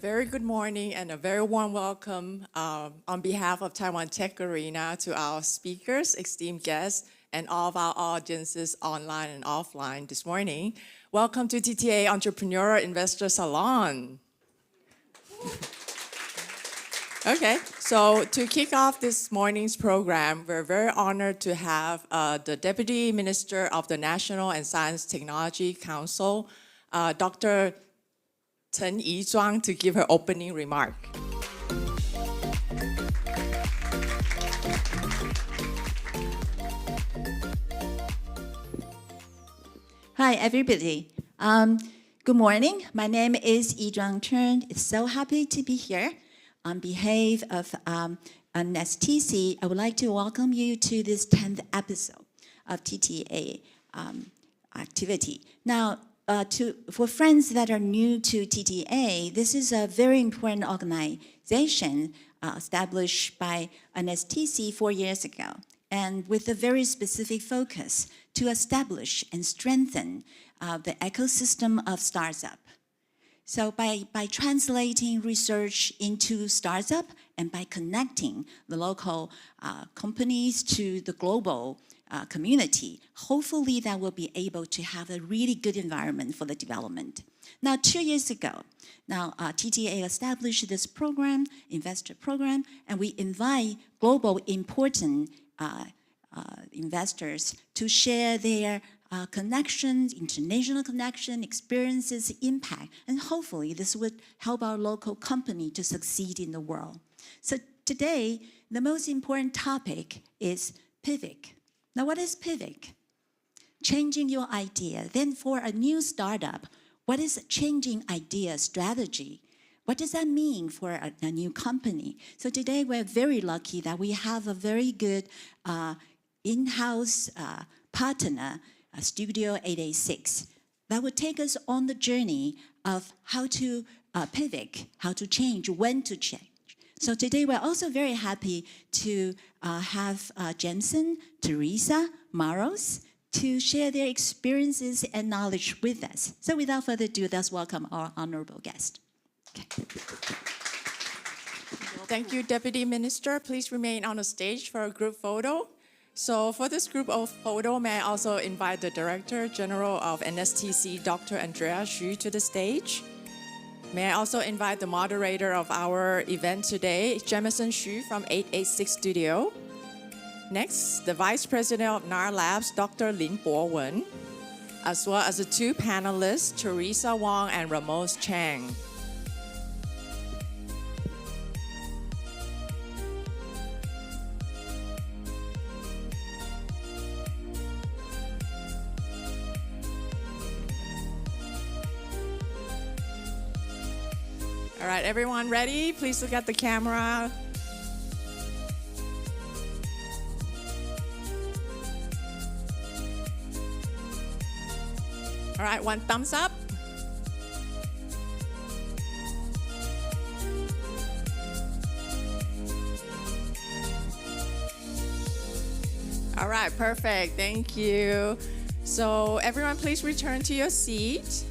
very good morning and a very warm welcome on behalf of Taiwan Tech Arena to our speakers, esteemed guests, and all of our audiences online and offline this morning. Welcome to TTA Entrepreneur Investor Salon. Okay, so to kick off this morning's program, we're very honored to have the Deputy Minister of the National and Science Technology Council, Dr. Chen Yizhuang, to give her opening remark. Hi, everybody. Good morning. My name is Yizhuang Chen. It's so happy to be here. On behalf of NSTC, I would like to welcome you to this 10th episode of TTA activity. Now, for friends that are new to TTA, this is a very important organization established by NSTC 4 years ago, and with a very specific focus to establish and strengthen the ecosystem of startup. So by translating research into startup and by connecting the local companies to the global community, hopefully that will be able to have a really good environment for the development. Now, 2 years ago, TTA established this program, investor program, and we invite global important investors to share their connections, international connection, experiences, impact, and hopefully this would help our local company to succeed in the world. So today, the most important topic is pivot. Now, what is pivot? Changing your idea. Then for a new startup, what is changing idea strategy? What does that mean for a new company? So today, we're very lucky that we have a very good in-house partner, Studio 886, that would take us on the journey of how to pivot, how to change, when to change. So today we're also very happy to have Jameson, Teresa, Maros to share their experiences and knowledge with us. So without further ado, let's welcome our honorable guest. Okay. Thank you, Deputy Minister. Please remain on the stage for a group photo. So for this group of photo, may I also invite the Director General of NSTC, Dr. Andrea Hsu, to the stage. May I also invite the moderator of our event today, Jameson Hsu from 886 Studio. Next, the Vice President of NAR Labs, Dr. Lin Bo-wen, as well as the two panelists, Teresa Wong and Ramos Chang. All right, everyone ready? Please look at the camera. All right, one thumbs up. All right, perfect. Thank you. So everyone, please return to your seat.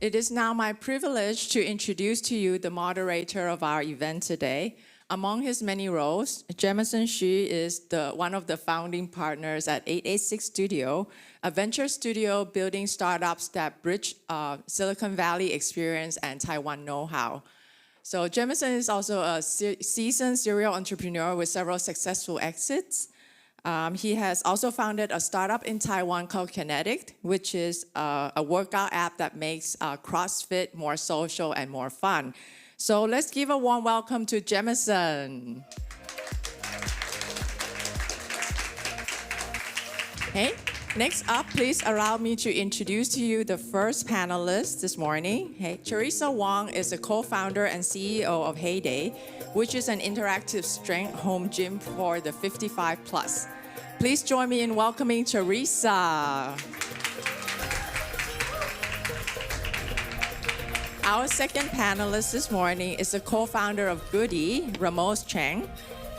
It is now my privilege to introduce to you the moderator of our event today. Among his many roles, Jameson Hsu is one of the founding partners at 886 Studio, a venture studio building startups that bridge Silicon Valley experience and Taiwan know-how. So Jameson is also a seasoned serial entrepreneur with several successful exits. He has also founded a startup in Taiwan called Kinetic, which is a workout app that makes CrossFit more social and more fun. So let's give a warm welcome to Jameson. Hey, next up, please allow me to introduce to you the first panelist this morning. Hey, Teresa Wong is a co-founder and CEO of Heyday, which is an interactive strength home gym for the 55 plus. Please join me in welcoming Teresa. Our second panelist this morning is the co-founder of Goodie, Ramos Chang.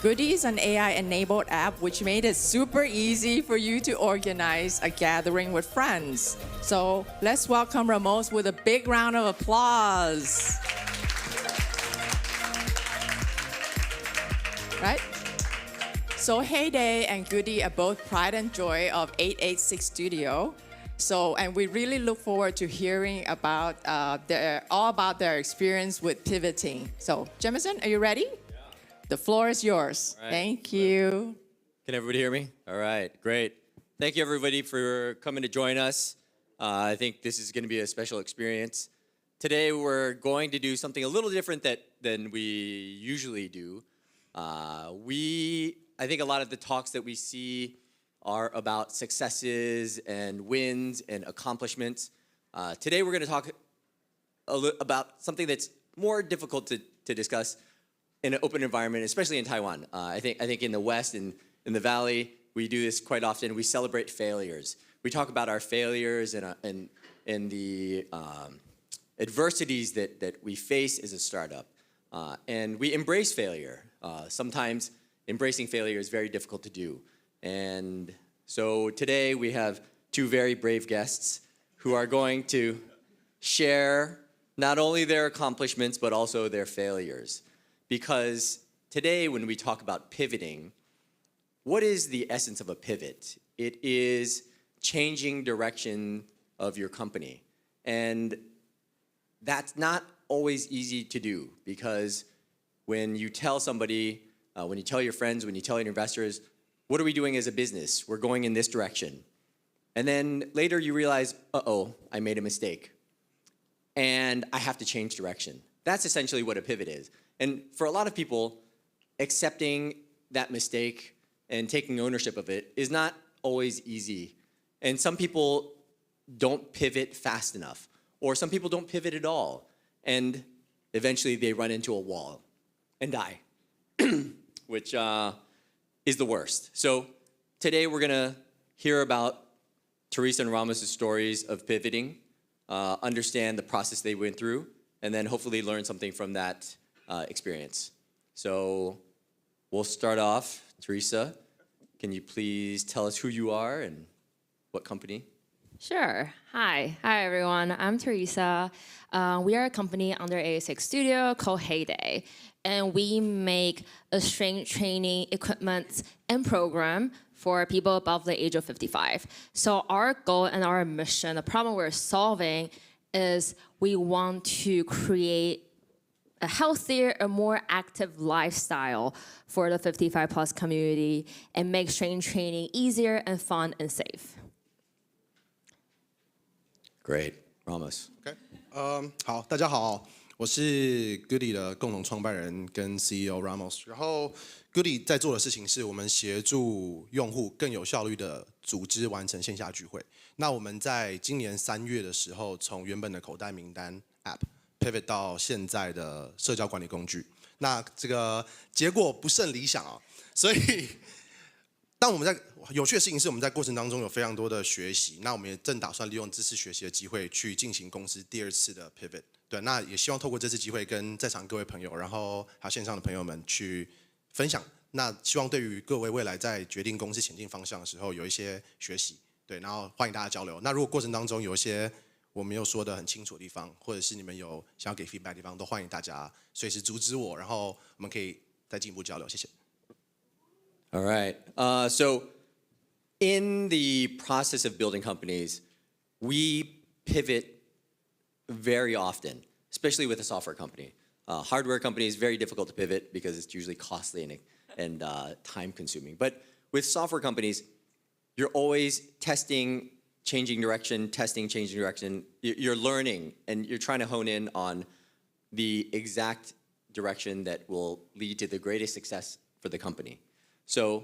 Goodie is an AI-enabled app which made it super easy for you to organize a gathering with friends. So let's welcome Ramos with a big round of applause. Right? So Heyday and Goodie are both pride and joy of 886 Studio. And we really look forward to hearing about all about their experience with pivoting. So Jameson, are you ready? The floor is yours. Right. Thank you. Can everybody hear me? All right, great. Thank you everybody for coming to join us. I think this is going to be a special experience. Today we're going to do something a little different than we usually do. I think a lot of the talks that we see are about successes and wins and accomplishments. Today we're going to talk about something that's more difficult to discuss in an open environment, especially in Taiwan. I think in the West and in the Valley, we do this quite often. We celebrate failures. We talk about our failures and the adversities that we face as a startup. And we embrace failure. Sometimes embracing failure is very difficult to do. And so today we have two very brave guests who are going to share not only their accomplishments, but also their failures. Because today when we talk about pivoting, what is the essence of a pivot? It is changing direction of your company. And that's not always easy to do, because when you tell somebody, when you tell your friends, when you tell your investors, what are we doing as a business? We're going in this direction. And then later you realize, uh-oh, I made a mistake. And I have to change direction. That's essentially what a pivot is. And for a lot of people, accepting that mistake and taking ownership of it is not always easy. And some people don't pivot fast enough, or some people don't pivot at all. And eventually they run into a wall and die, which is the worst. So today we're gonna hear about Teresa and Ramos' stories of pivoting, understand the process they went through, and then hopefully learn something from that experience. So we'll start off. Teresa, can you please tell us who you are and what company? Sure. Hi, everyone. I'm Teresa. We are a company under 886 Studio called Heyday, and we make a strength training equipment and program for people above the age of 55. So our goal and our mission, the problem we're solving, is we want to create a healthier, a more active lifestyle for the 55 plus community and make strength training easier and fun and safe. Great. Ramos. OK，好，大家好，我是 Goodie 的共同创办人跟 CEO Ramos。然后 Goodie 在做的事情是我们协助用户更有效率的组织完成线下聚会。那我们在今年3月的时候，从原本的口袋名单 App pivot 到现在的社交管理工具。那这个结果不甚理想啊，所以当我们在有趣的事情是，我们在过程当中有非常多的学习。那我们也正打算利用这次学习的机会去进行公司第2次的 pivot。对，那也希望透过这次机会跟在场各位朋友，然后还有线上的朋友们去分享。那希望对于各位未来在决定公司前进方向的时候有一些学习。对，然后欢迎大家交流。那如果过程当中有一些我没有说的很清楚的地方，或者是你们有想要给 feedback 的地方，都欢迎大家随时阻止我，然后我们可以再进一步交流。谢谢。All right. So in the process of building companies, we pivot very often, especially with a software company. Hardware company is very difficult to pivot because it's usually costly and time consuming. But with software companies, you're always testing, changing direction, testing, changing direction. You're learning and you're trying to hone in on the exact direction that will lead to the greatest success for the company. So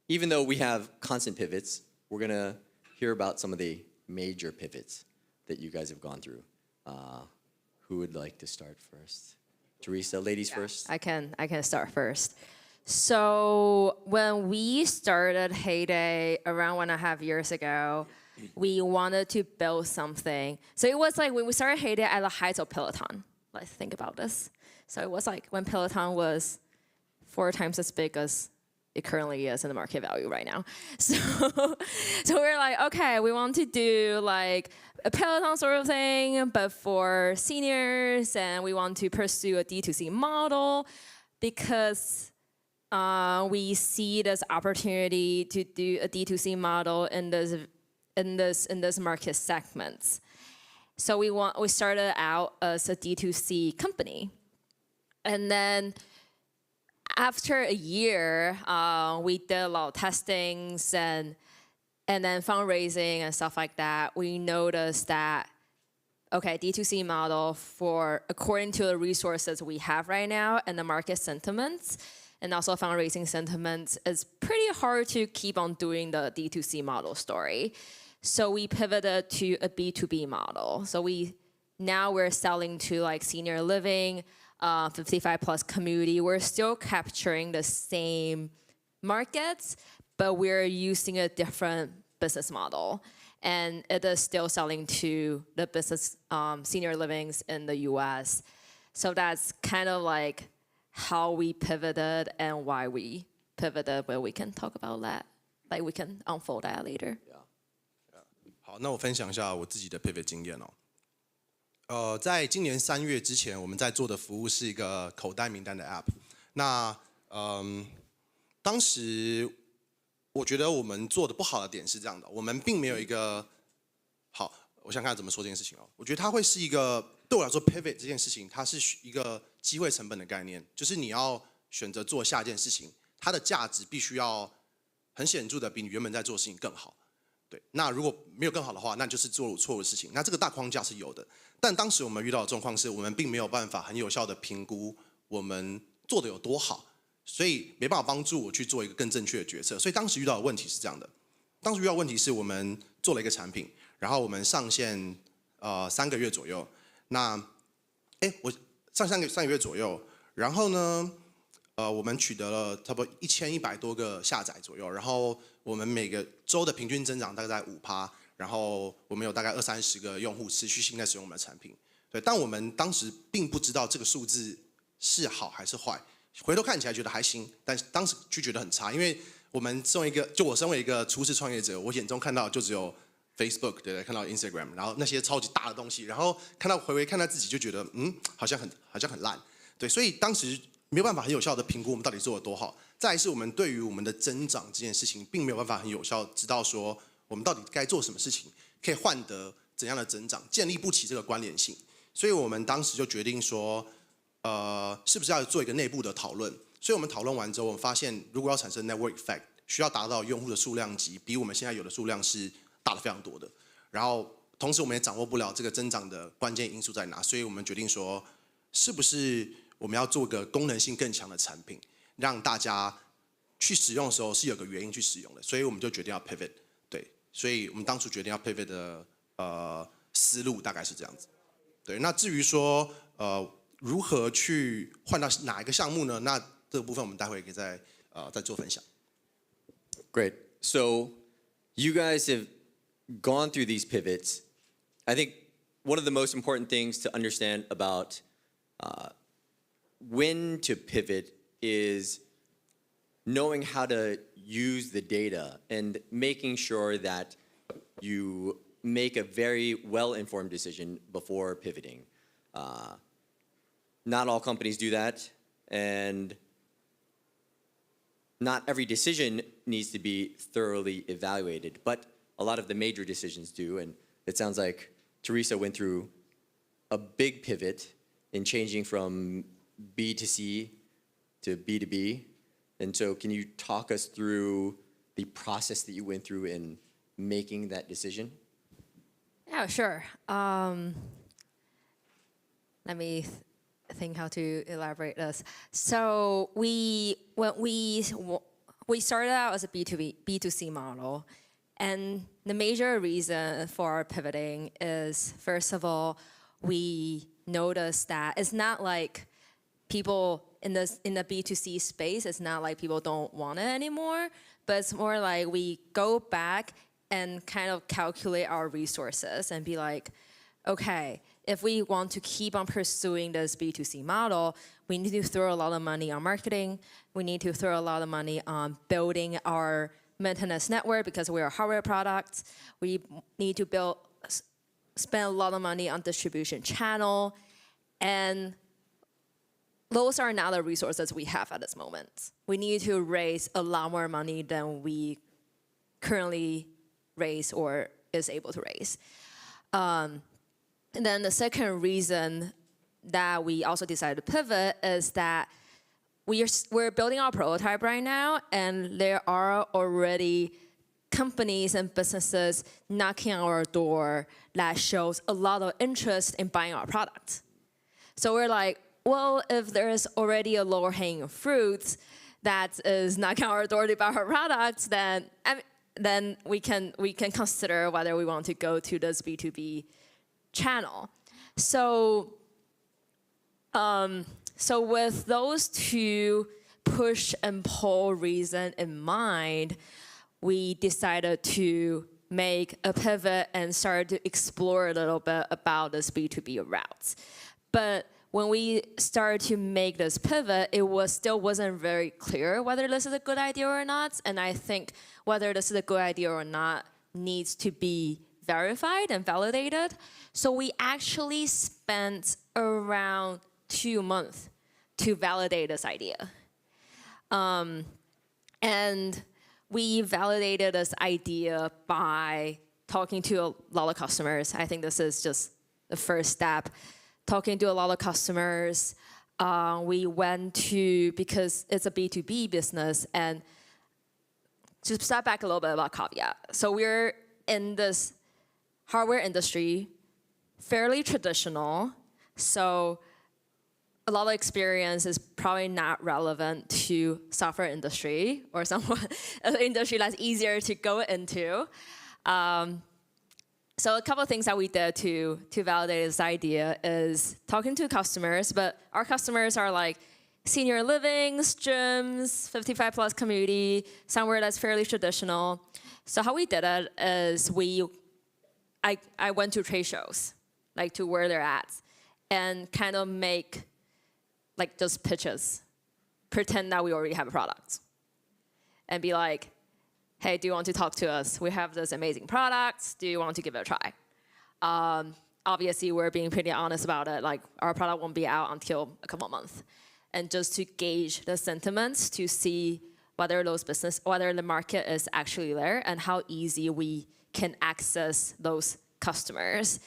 even though we have constant pivots, we're going to hear about some of the major pivots that you guys have gone through. Who would like to start first? Teresa, ladies first. I can start first. So when we started Heyday around 1.5 years ago, we wanted to build something. So it was like when we started Heyday at the height of Peloton. Let's think about this. So it was like when Peloton was 4 times as big as it currently is in the market value right now. So we're like, okay, we want to do like a Peloton sort of thing, but for seniors, and we want to pursue a D2C model because we see this opportunity to do a D2C model in this market segments. So we started out as a D2C company, and then after a year, we did a lot of testings and then fundraising and stuff like that. We noticed that, okay, D2C model according to the resources we have right now and the market sentiments and also fundraising sentiments, is pretty hard to keep on doing the D2C model story. So we pivoted to a B2B model. So now we're selling to like senior living, 55 plus community. We're still capturing the same markets, but we're using a different business model. And it is still selling to the business senior livings in the US. So that's kind of like how we pivoted and why we pivoted, but we can talk about that. Like we can unfold that later. Yeah. 好，那我分享一下我自己的 pivot 经验哦。在今年3月之前，我们在做的服务是一个口袋名单的 app。那当时我觉得我们做的不好的点是这样的，我们并没有一个好，我想看怎么说这件事情哦。我觉得它会是一个对我来说 pivot 这件事情，它是一个机会成本的概念，就是你要选择做下一件事情，它的价值必须要很显著的比你原本在做的事情更好。对，那如果没有更好的话，那就是做错误的事情。那这个大框架是有的，但当时我们遇到的状况是我们并没有办法很有效的评估我们做的有多好，所以没办法帮助我去做一个更正确的决策。所以当时遇到的问题是这样的，当时遇到的问题是我们做了一个产品，然后我们上线3个月左右。那我上3个月左右，然后呢我们取得了差不多1100多个下载左右，然后我们每个周的平均增长大概在5%，然后我们有大概20-30个用户持续性在使用我们的产品。对，但我们当时并不知道这个数字是好还是坏，回头看起来觉得还行，但当时就觉得很差，因为我们我身为一个初次创业者，我眼中看到就只有 Facebook， 对不对？看到 Instagram， 然后那些超级大的东西，然后回看到自己就觉得好像很烂，对，所以当时没有办法很有效的评估我们到底做得多好。再来是我们对于我们的增长这件事情，并没有办法很有效知道说我们到底该做什么事情，可以换得怎样的增长，建立不起这个关联性。所以我们当时就决定说，是不是要做一个内部的讨论？所以我们讨论完之后，我们发现如果要产生 network effect， 需要达到用户的数量级比我们现在有的数量是大得非常多的。然后同时我们也掌握不了这个增长的关键因素在哪，所以我们决定说，是不是我们要做个功能性更强的产品，让大家去使用的时候是有个原因去使用的，所以我们就决定要 pivot。对，所以我们当初决定要 pivot 的思路大概是这样子。对，那至于说如何去换到哪一个项目呢？那这个部分我们待会可以再做分享。Great. So you guys have gone through these pivots. I think one of the most important things to understand about when to pivot is knowing how to use the data and making sure that you make a very well-informed decision before pivoting. Not all companies do that, and not every decision needs to be thoroughly evaluated, but a lot of the major decisions do, and it sounds like Teresa went through a big pivot in changing from B2C to B2B. And so can you talk us through the process that you went through in making that decision? Yeah, sure. Let me think how to elaborate this. So we started out as a B2C model, and the major reason for pivoting is, first of all, we noticed that it's not like people in the B2C space, it's not like people don't want it anymore, but it's more like we go back and kind of calculate our resources and be like, okay, if we want to keep on pursuing this B2C model, we need to throw a lot of money on marketing. We need to throw a lot of money on building our maintenance network because we're a hardware product. We need to spend a lot of money on distribution channel. And those are not the resources we have at this moment. We need to raise a lot more money than we currently raise or is able to raise. And then the second reason that we also decided to pivot is that we're building our prototype right now, and there are already companies and businesses knocking on our door that shows a lot of interest in buying our product. So we're like, well, if there's already a lower-hanging fruit that is knocking on our door to buy our products, then we can consider whether we want to go to this B2B channel. So with those two push and pull reason in mind, we decided to make a pivot and start to explore a little bit about this B2B route. But when we started to make this pivot, it still wasn't very clear whether this is a good idea or not. And I think whether this is a good idea or not needs to be verified and validated. So we actually spent around 2 months to validate this idea. And we validated this idea by talking to a lot of customers. I think this is just the first step. Talking to a lot of customers. We went to, because it's a B2B business, and to step back a little bit about caveat. So we're in this hardware industry, fairly traditional. So a lot of experience is probably not relevant to software industry or some other industry that's easier to go into. So a couple of things that we did to validate this idea is talking to customers, but our customers are like senior livings, gyms, 55 plus community, somewhere that's fairly traditional. So how we did it is I went to trade shows, like to where they're at, and kind of make like just pitches, pretend that we already have a product, and be like, hey, do you want to talk to us? We have this amazing product. Do you want to give it a try? Obviously, we're being pretty honest about it. Like, our product won't be out until a couple of months. And just to gauge the sentiments to see whether the market is actually there and how easy we can access those customers.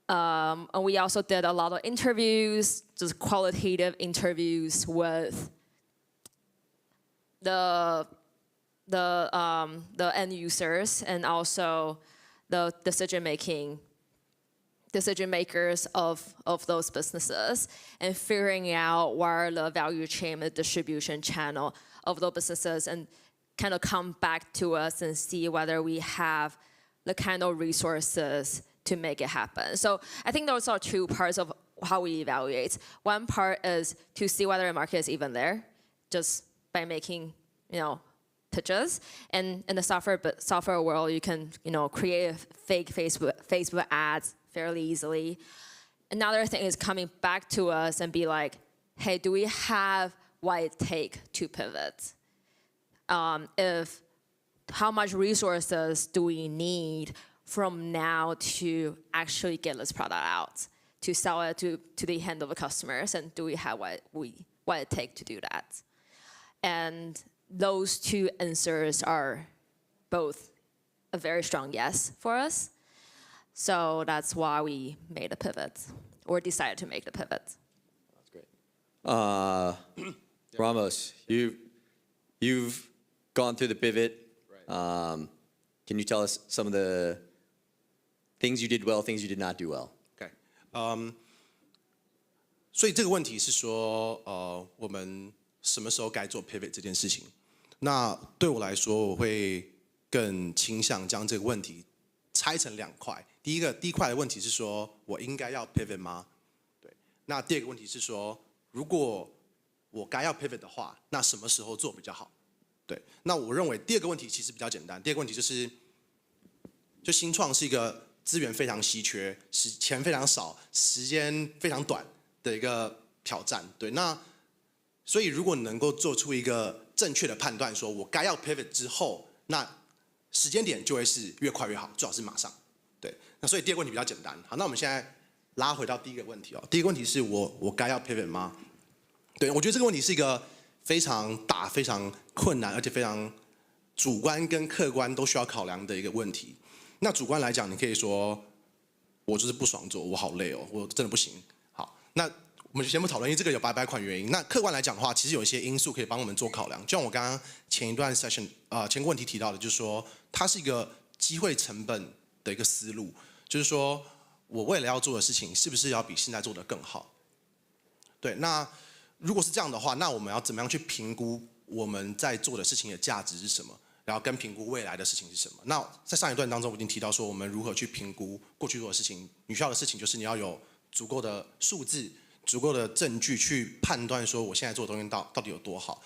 And we also did a lot of interviews, just qualitative interviews with the end users and also the decision makers of those businesses, and figuring out where the value chain, the distribution channel of those businesses, and kind of come back to us and see whether we have the kind of resources to make it happen. So I think those are two parts of how we evaluate. One part is to see whether the market is even there, just by making, pitches. And in the software world, you can, create fake Facebook ads fairly easily. Another thing is coming back to us and be like, hey, do we have what it takes to pivot? How much resources do we need from now to actually get this product out, to sell it to the hand of the customers, and do we have what it takes to do that? And those two answers are both a very strong yes for us. So that's why we made a pivot, or decided to make the pivot. That's great. Ramos, you've gone through the pivot. Right. Can you tell us some of the things you did well, things you did not do well? Okay. 所以这个问题是说，我们什么时候该做 pivot 这件事情？那对我来说，我会更倾向将这个问题拆成2块。第一块的问题是说，我应该要 pivot 吗？对。那第二个问题是说，如果我该要 pivot 的话，那什么时候做比较好？对。那我认为第二个问题其实比较简单。第二个问题就新创是一个资源非常稀缺、钱非常少、时间非常短的一个挑战。对，那所以如果你能够做出一个正确的判断，说我该要 pivot 之后，那时间点就会是越快越好，最好是马上。对，那所以第二个问题比较简单。好，那我们现在拉回到第一个问题哦。第一个问题是我该要 pivot 吗？对，我觉得这个问题是一个非常大、非常困难，而且非常主观跟客观都需要考量的一个问题。那主观来讲，你可以说我就是不爽做，我好累哦，我真的不行。好，那我们先不讨论，因为这个有百款原因。那客观来讲的话，其实有一些因素可以帮我们做考量。就像我刚刚前一段 session 前个问题提到的，就是说它是一个机会成本的一个思路，就是说我未来要做的事情是不是要比现在做得更好？对，那如果是这样的话，那我们要怎么样去评估我们在做的事情的价值是什么？然后跟评估未来的事情是什么？那在上一段当中，我已经提到说我们如何去评估过去做的事情。你需要的事情就是你要有足够的数字、足够的证据去判断说我现在做的东西到底有多好。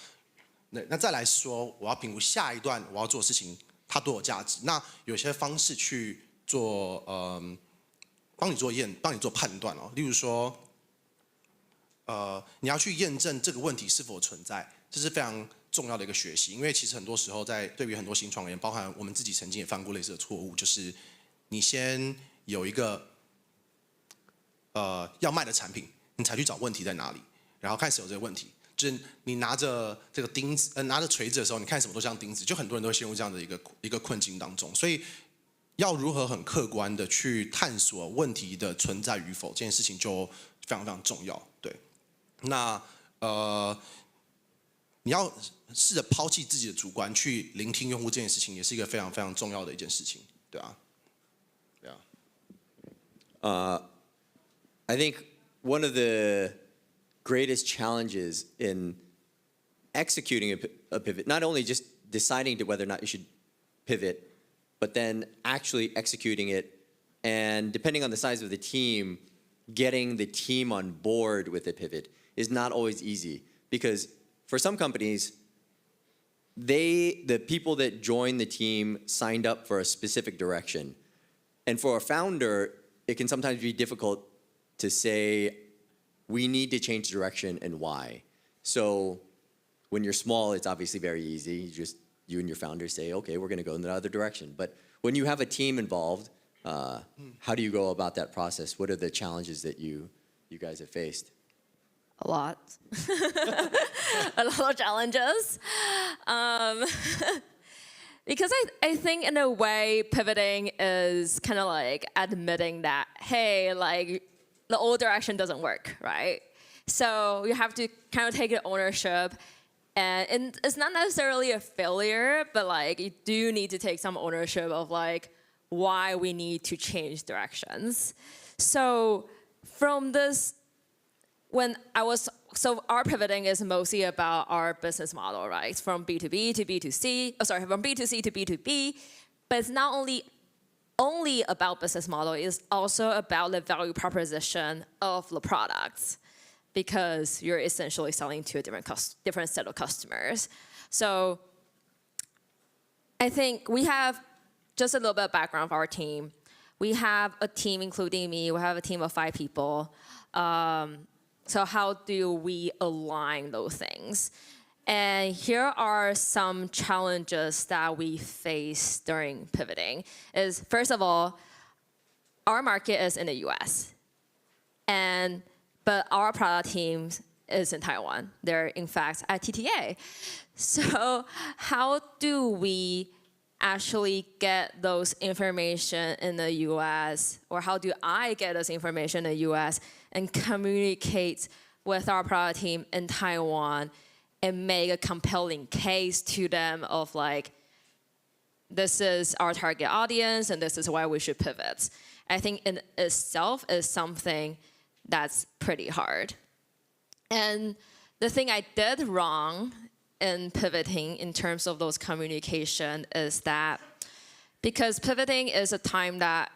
那再来说，我要评估下一段我要做的事情它多有价值。那有些方式去做帮你做判断哦。例如说，你要去验证这个问题是否存在，这是非常重要的一个学习。因为其实很多时候对于很多新创人，包含我们自己曾经也犯过类似的错误，就是你先有一个要卖的产品，你才去找问题在哪里，然后开始有这个问题。就是你拿着这个钉子，拿着锤子的时候，你看什么都像钉子，就很多人都会陷入这样的一个困境当中。所以要如何很客观的去探索问题的存在与否，这件事情就非常非常重要。对，那你要试着抛弃自己的主观，去聆听用户，这件事情也是一个非常非常重要的一件事情。对啊，对啊。I think one of the greatest challenges in executing a pivot, not only just deciding to whether or not you should pivot, but then actually executing it, and depending on the size of the team, getting the team on board with the pivot is not always easy. Because for some companies, the people that joined the team signed up for a specific direction. And for a founder, it can sometimes be difficult to say, we need to change direction and why. So when you're small, it's obviously very easy. You and your founder say, okay, we're going to go in the other direction. But when you have a team involved, how do you go about that process? What are the challenges that you guys have faced? A lot. A lot of challenges. Because I think in a way, pivoting is kind of like admitting that, hey, like the old direction doesn't work, right? So you have to kind of take ownership. And it's not necessarily a failure, but like you do need to take some ownership of like why we need to change directions. So from this, so our pivoting is mostly about our business model, right? From B2B to B2C, from B2C to B2B, but it's not only about business model, it's also about the value proposition of the products, because you're essentially selling to a different set of customers. So I think we have just a little bit of background of our team. We have a team, including me, we have a team of 5 people. So how do we align those things? And here are some challenges that we face during pivoting. Is first of all, our market is in the US. But our product team is in Taiwan. They're in fact at TTA. So how do we actually get those information in the US, or how do I get this information in the US and communicate with our product team in Taiwan and make a compelling case to them of like, this is our target audience and this is why we should pivot. I think in itself is something that's pretty hard. And the thing I did wrong in pivoting in terms of those communication is that because pivoting is a time that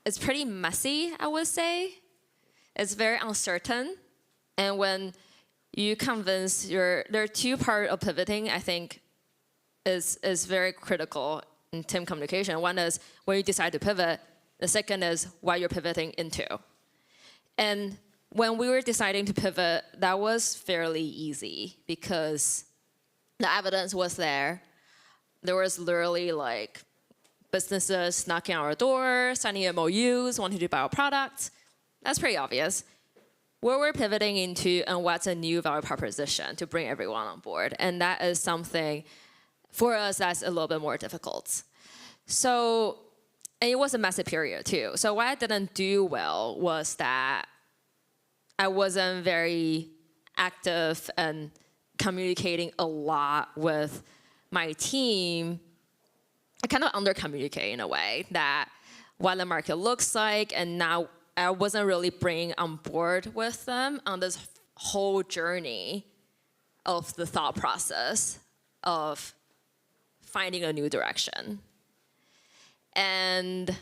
is pretty messy, I would say. It's very uncertain. And when you convince there are 2 parts of pivoting, I think is very critical in team communication. One is when you decide to pivot. The second is what you're pivoting into. And when we were deciding to pivot, that was fairly easy because the evidence was there. There was literally like businesses knocking on our door, signing MOUs, wanting to buy our products. That's pretty obvious. Where we're pivoting into and what's a new value proposition to bring everyone on board. And that is something for us that's a little bit more difficult. So, and it was a messy period too. So what I didn't do well was that I wasn't very active and communicating a lot with my team. I kind of under-communicate in a way that what the market looks like, and now I wasn't really bringing on board with them on this whole journey of the thought process of finding a new direction. And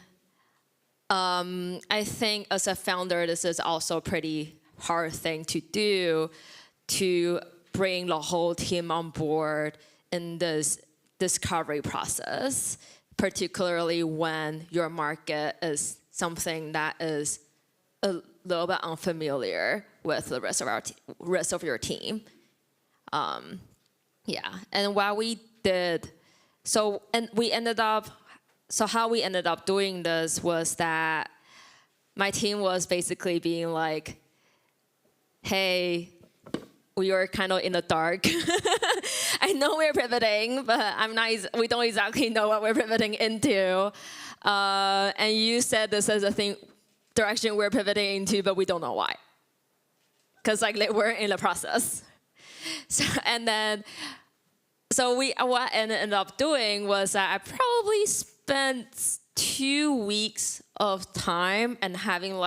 I think as a founder, this is also a pretty hard thing to do, to bring the whole team on board in this discovery process, particularly when your market is something that is a little bit unfamiliar with the rest of your team. Yeah, and what we did, so how we ended up doing this was that my team was basically being like, hey, we are kind of in the dark. I know we're pivoting, but we don't exactly know what we're pivoting into. And you said this is a direction we're pivoting into, but we don't know why. Because we're in the process. So what I ended up doing was that I probably spent 2 weeks of time and having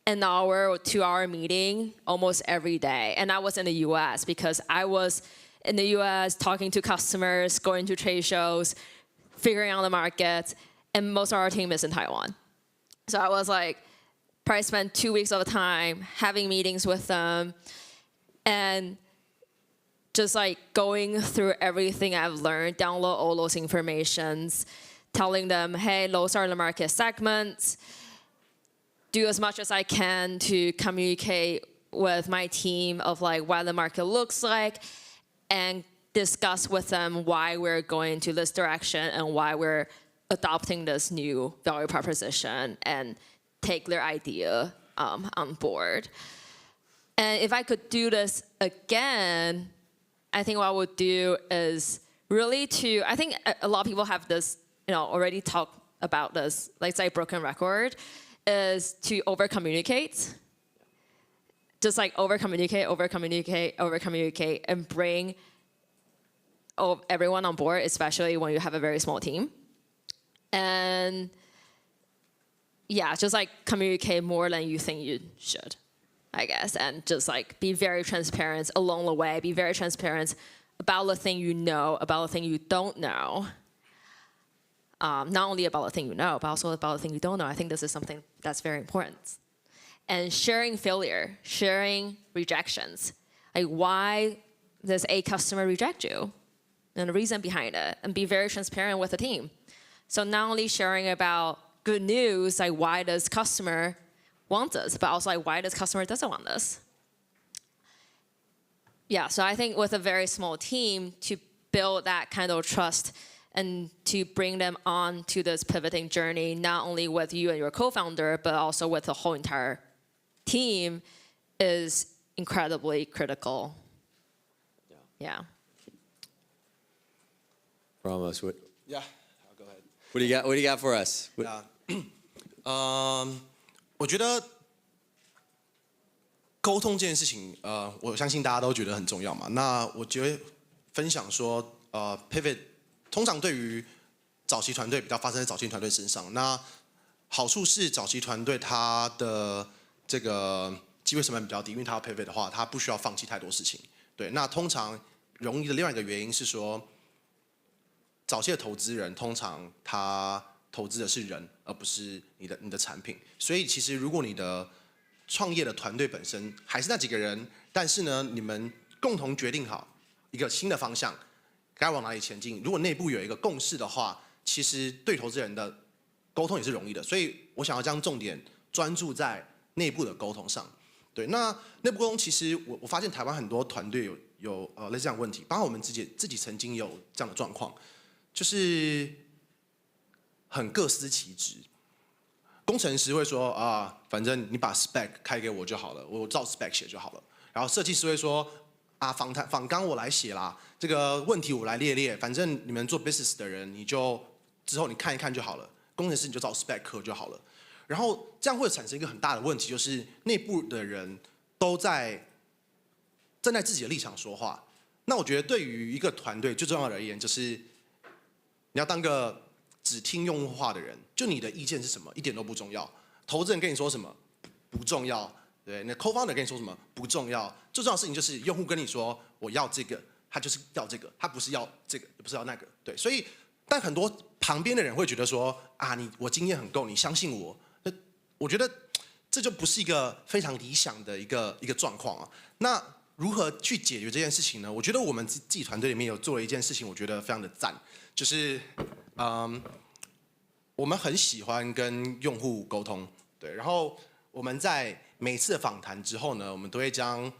an hour or 2 hour meeting almost every day. And I was in the US because I was in the US talking to customers, going to trade shows, figuring out the market, and most of our team is in Taiwan. So I was probably spent 2 weeks of time having meetings with them and just going through everything I've learned, download all those informations, telling them, hey, those are the market segments, do as much as I can to communicate with my team of what the market looks like and discuss with them why we're going to this direction and why we're adopting this new value proposition and take their idea on board. And if I could do this again, I think what I would do is really I think a lot of people have this, already talked about this, it's like broken record, is to over-communicate. Just over-communicate, and bring everyone on board, especially when you have a very small team. And yeah, just communicate more than you think you should, I guess. And just be very transparent along the way. Be very transparent about the thing you know, about the thing you don't know. Not only about the thing you know, but also about the thing you don't know. I think this is something that's very important. And sharing failure, sharing rejections. Why does a customer reject you? And the reason behind it. And be very transparent with the team. So not only sharing about good news, why does customer want this, but also why does customer doesn't want this? Yeah, so I think with a very small team, to build that kind of trust and to bring them on to this pivoting journey, not only with you and your co-founder, but also with the whole entire team, is incredibly critical. Yeah. Ramos, what? Yeah, I'll go ahead. What do you got for us? Yeah. 我觉得沟通这件事情，我相信大家都觉得很重要嘛。那我觉得分享说，pivot 通常对于早期团队比较发生在早期团队身上。那好处是早期团队它的这个机会成本比较低，因为它要 pivot 的话，它不需要放弃太多事情。对，那通常容易的另外一个原因是说，早期的投资人通常他投资的是人，而不是你的产品。所以其实如果你的创业的团队本身还是那几个人，但是呢，你们共同决定好一个新的方向，该往哪里前进。如果内部有一个共识的话，其实对投资人的沟通也是容易的。所以我想要将重点专注在内部的沟通上。对，那内部沟通其实我发现台湾很多团队有类似这样的问题，包括我们自己曾经有这样的状况，就是很各司其职。工程师会说啊，反正你把 spec 开给我就好了，我照 spec 写就好了。然后设计师会说啊，访纲我来写啦，这个问题我来列，反正你们做 business 的人，你就之后你看一看就好了。工程师你就照 spec 刻就好了。然后这样会产生一个很大的问题，就是内部的人都站在自己的立场说话。那我觉得对于一个团队最重要的而言，就是你要当个只听用户话的人，就你的意见是什么一点都不重要，投资人跟你说什么不重要，对，那 co-founder 跟你说什么不重要，最重要的事情就是用户跟你说我要这个，他就是要这个，他不是要这个，也不是要那个，对，所以但很多旁边的人会觉得说啊，我经验很够，你相信我，那我觉得这就不是一个非常理想的一个状况啊。那如何去解决这件事情呢？我觉得我们自己团队里面有做了一件事情，我觉得非常的赞，就是我们很喜欢跟用户沟通，对，然后我们在每次的访谈之后呢，我们都会将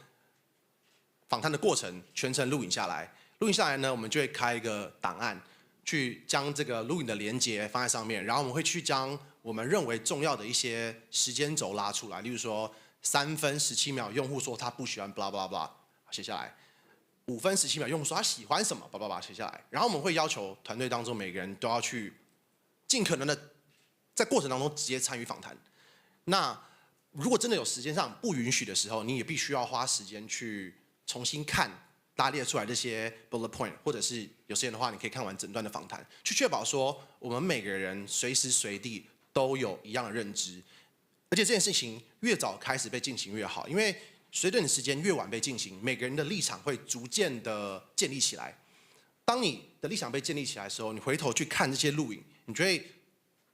访谈的过程全程录影下来。录影下来呢，我们就会开一个档案，去将这个录影的连结放在上面，然后我们会去将我们认为重要的一些时间轴拉出来，例如说3分17秒，用户说他不喜欢 blah blah blah， 写下来；5分17秒，用户说他喜欢什么 blah blah blah， 写下来。然后我们会要求团队当中每个人都要去尽可能的在过程当中直接参与访谈。那如果真的有时间上不允许的时候，你也必须要花时间去重新看大家列出来这些 bullet point， 或者是有时间的话，你可以看完整段的访谈，去确保说我们每个人随时随地都有一样的认知。而且这件事情越早开始被进行越好，因为随着你时间越晚被进行，每个人的立场会逐渐的建立起来。当你的立场被建立起来的时候，你回头去看这些录影，你就会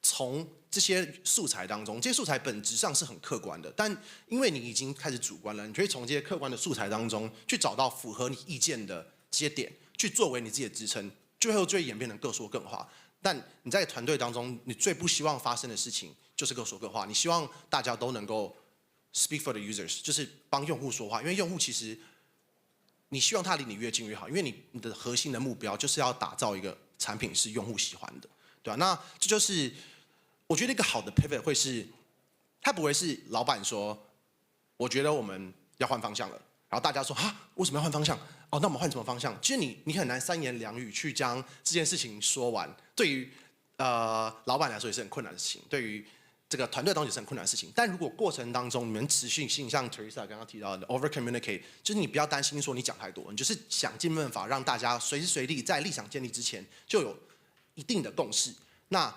从这些素材当中，这些素材本质上是很客观的，但因为你已经开始主观了，你就会从这些客观的素材当中去找到符合你意见的这些点，去作为你自己的支撑，最后就会演变成各说各话。但你在团队当中，你最不希望发生的事情就是各说各话，你希望大家都能够 speak for the users， 就是帮用户说话，因为用户其实你希望他离你越近越好，因为你的核心的目标就是要打造一个产品是用户喜欢的，对吧？那这就是我觉得一个好的 pivot 会是，他不会是老板说，我觉得我们要换方向了，然后大家说啊，为什么要换方向？哦，那我们换什么方向？其实你很难3言2语去将这件事情说完，对于老板来说也是很困难的事情，对于这个团队当中也是很困难的事情。但如果过程当中你们持续性，像 Teresa 刚刚提到的 over communicate， 就是你不要担心说你讲太多，你就是想尽办法让大家随时随地在立场建立之前就有一定的共识。那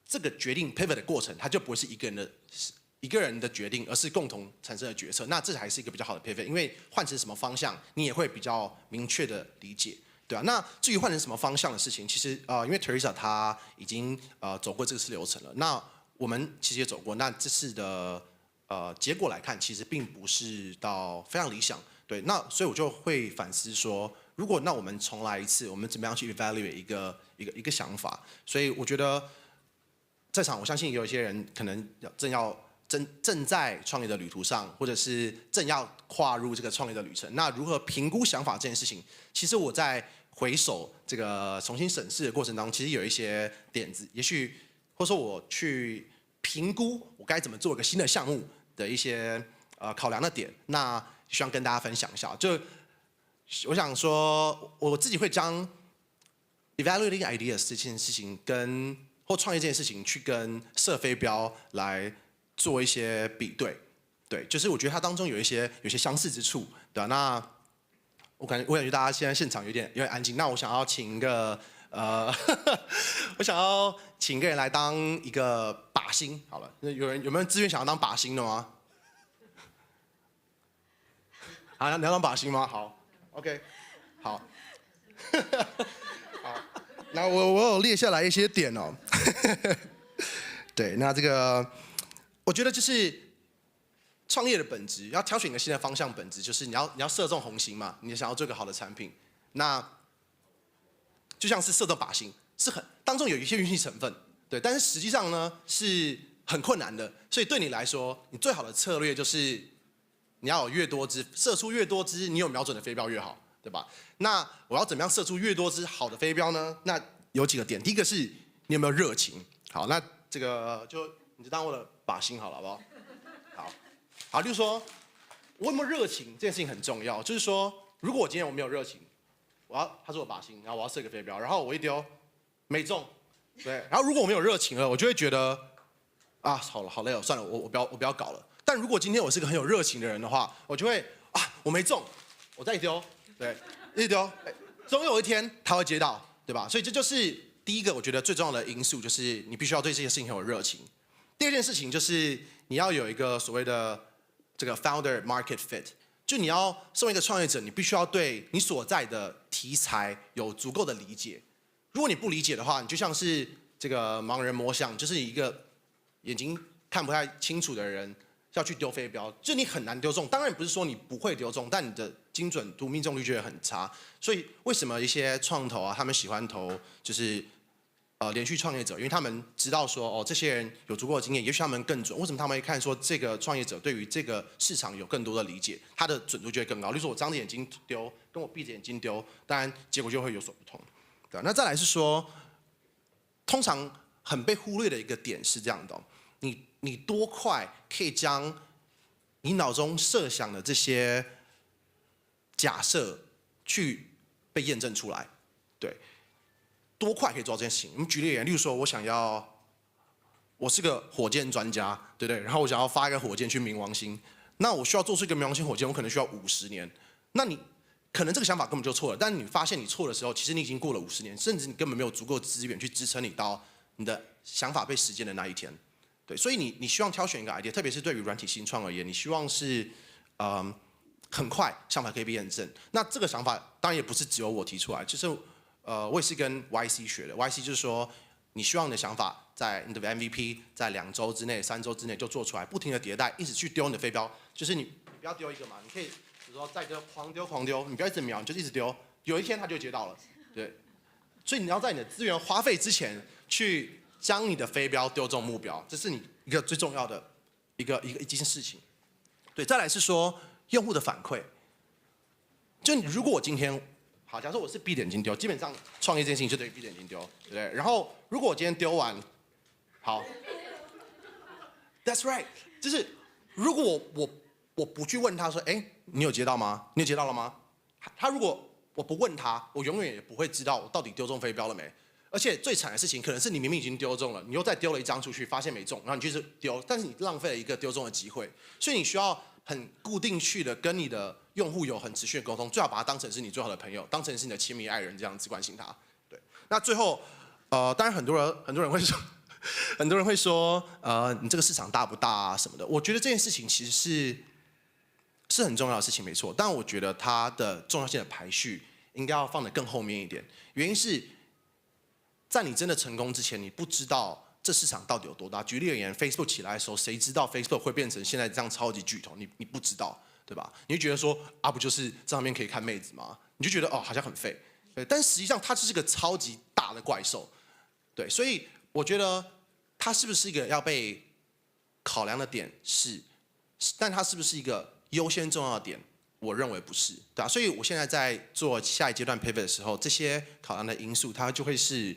这个决定 pivot 的过程，它就不会是一个人的决定，而是共同产生的决策。那这还是一个比较好的 pivot， 因为换成什么方向，你也会比较明确的理解，对啊。那至于换成什么方向的事情，其实因为 Teresa 她已经走过这个次流程了，那我们其实也走过。那这次的结果来看，其实并不是到非常理想，对。那所以我就会反思说，如果那我们重来一次，我们怎么样去 evaluate 一个想法？所以我觉得在场，我相信有一些人可能正在创业的旅途上，或者是正要跨入这个创业的旅程。那如何评估想法这件事情，其实我在回首这个重新审视的过程当中，其实有一些点子，也许或者说我去评估我该怎么做一个新的项目的一些考量的点，那希望跟大家分享一下。就我想说，我自己会将 evaluating ideas 这件事情或创业这件事情去跟设飞镖来做一些比对，对，就是我觉得它当中有一些相似之处，对吧？那我感觉大家现在现场有点安静，那我想要请一个我想要请一个人来当一个靶心，好了，有没有人自愿想要当靶心的吗？好，你要当靶心吗？好 ，OK， 好，好。那我有列下来一些点哦，对，那这个我觉得就是创业的本质，要挑选一个新的方向，本质就是你要射中红心嘛，你想要做一个好的产品，那就像是射中靶心，当中有一些运气成分，对，但是实际上呢是很困难的。所以对你来说，你最好的策略就是你要有越多支，射出越多支，你有瞄准的飞镖越好，对吧？那我要怎么样射出越多支好的飞镖呢？那有几个点，第一个是你有没有热情。好，那这个你就当我的靶心好了，好不好？好，就是说我有没有热情这件事情很重要。就是说，如果我今天我没有热情，他是我靶心，然后我要射一个飞镖，然后我一丢没中，对。然后如果我没有热情了，我就会觉得啊，好了，好累哦，算了，我不要搞了。但如果今天我是个很有热情的人的话，我就会我没中，我再丢，对，一直丢，总有一天他会接到，对吧？所以这就是第一个我觉得最重要的因素，就是你必须要对这些事情很有热情。第二件事情就是你要有一个所谓的这个 founder market fit， 就你要身为一个创业者，你必须要对你所在的题材有足够的理解。如果你不理解的话，你就像是这个盲人摸象，就是一个眼睛看不太清楚的人要去丢飞镖，就你很难丢中。当然不是说你不会丢中，但你的精准度、命中率就会很差。所以为什么一些创投他们喜欢投就是连续创业者？因为他们知道说这些人有足够的经验，也许他们更准。为什么他们会看说这个创业者对于这个市场有更多的理解，他的准度就会更高？例如说我张着眼睛丢，跟我闭着眼睛丢，当然结果就会有所不同。对啊，那再来是说，通常很被忽略的一个点是这样的你多快可以将你脑中设想的这些假设去被验证出来？对，多快可以做到这件事情？我们举例而言，例如说我是个火箭专家，对不对？然后我想要发一个火箭去冥王星，那我需要做出一个冥王星火箭，我可能需要50年。那你可能这个想法根本就错了，但你发现你错的时候，其实你已经过了50年，甚至你根本没有足够资源去支撑你到你的想法被实践的那一天。对，所以你希望挑选一个 idea， 特别是对于软体新创而言，你希望是很快想法可以被验证。那这个想法当然也不是只有我提出来，就是我也是跟 YC 学的。YC 就是说，你希望你的想法在你的 MVP 在2周之内、3周之内就做出来，不停的迭代，一直去丢你的飞镖。就是你不要丢一个嘛，你可以比如说再丢，狂丢，你不要一直瞄，你就一直丢，有一天他就接到了。对，所以你要在你的资源花费之前去将你的飞镖丢中目标，这是你一个最重要的一件事情。对，再来是说用户的反馈。就如果我今天好，假设我是闭着眼睛丢，基本上创业这件事情就等于闭着眼睛丢，对不对？然后如果我今天丢完，好 ，That's right， 就是如果我不去问他说，你有接到吗？你有接到了吗？他如果我不问他，我永远也不会知道我到底丢中飞镖了没。而且最惨的事情，可能是你明明已经丢中了，你又再丢了一张出去，发现没中，然后你就是丢，但是你浪费了一个丢中的机会。所以你需要很固定去的跟你的用户有很持续的沟通，最好把他当成是你最好的朋友，当成是你的亲密爱人这样子关心他。对，那最后当然很多人会说，你这个市场大不大啊什么的。我觉得这件事情其实是很重要的事情，没错。但我觉得它的重要性的排序应该要放得更后面一点，原因是在你真的成功之前，你不知道这市场到底有多大。举例而言 ，Facebook 起来的时候，谁知道 Facebook 会变成现在这样超级巨头？你不知道，对吧？你就觉得说不就是这上面可以看妹子吗？你就觉得好像很废，对。但实际上它就是个超级大的怪兽，对。所以我觉得它是不是一个要被考量的点是，但它是不是一个优先重要的点？我认为不是，对吧？所以我现在在做下一阶段 pivot 的时候，这些考量的因素，它就会是